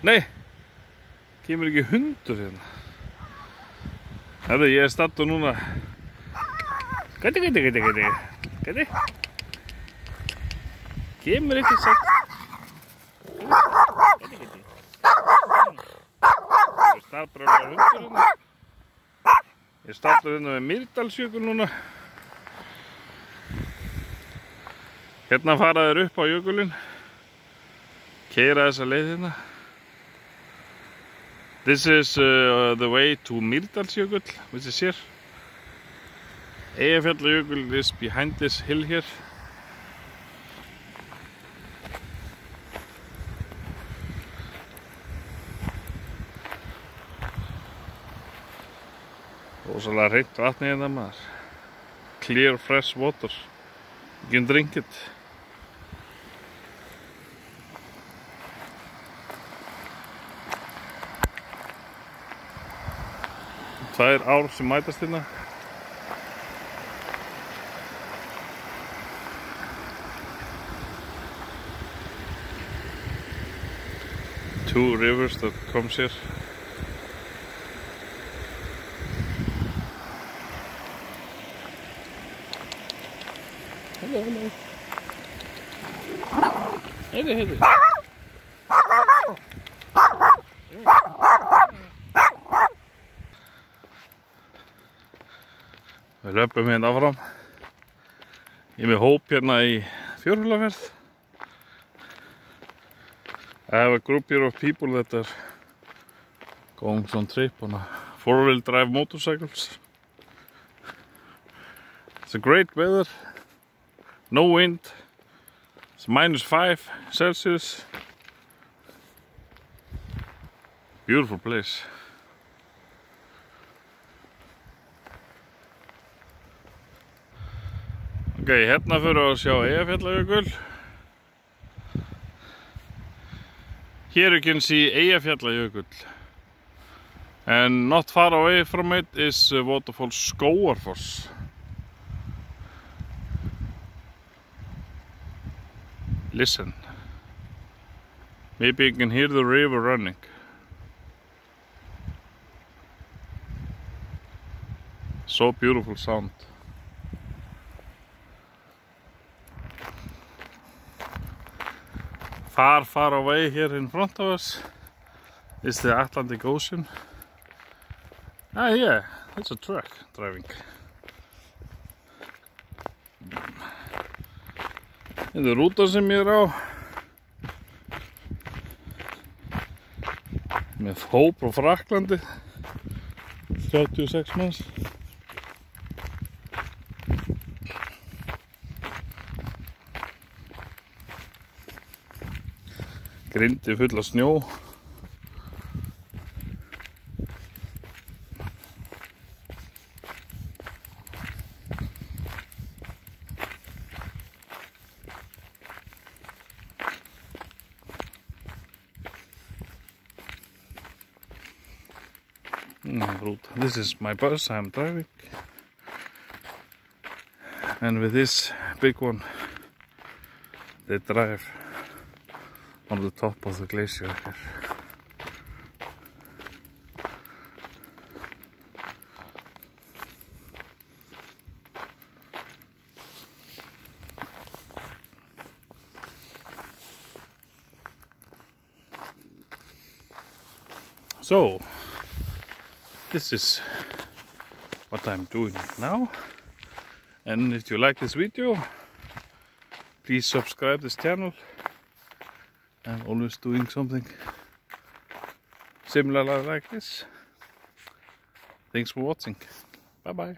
Nei, kemur ekki hundur hérna. Herðu, ég stattur núna. Gæti. Kemur ekki sagt. Gæti. Ég stattur hundur hérna. Ég stattur hérna við Mýrdalsjökul núna. Hérna fara þeir upp á jökulinn. Keyra þessa leið hérna. This is the way to Mýrdalsjökull, which is here. Eyjafjallajökull is behind this hill here. Rosalega hreint vatni hérna maður. Clear fresh water. You can drink it. Tvær ár sem mætast hérna. Two rivers that comes here. Hello. Hey. Við löpum hérna áfram. Ég er með hóp hérna í fjórhjólaferð. I have a group here of people that are going on trip on a four-wheel drive motorcycles. It's a great weather. No wind. It's -5 Celsius. Beautiful place. Okay, hérna fyrir að sjá Eyjafjallajökull. Here you can see Eyjafjallajökull. And not far away from it is waterfall Skógarfoss. Listen. Maybe you can hear the river running. So beautiful sound. Far away here in front of us is the Atlantic Ocean. Ah, yeah, that's a truck driving. Þetta er rúta sem ég er á. Með hóp frá Frakklandi. 36 manns. Grindi full af snjó. This is my bus I'm driving. And with this big one, they drive on the top of the glacier here. So, this is what I'm doing now. And if you like this video, please subscribe this channel. I'm always doing something similar like this. Thanks for watching. Bye bye.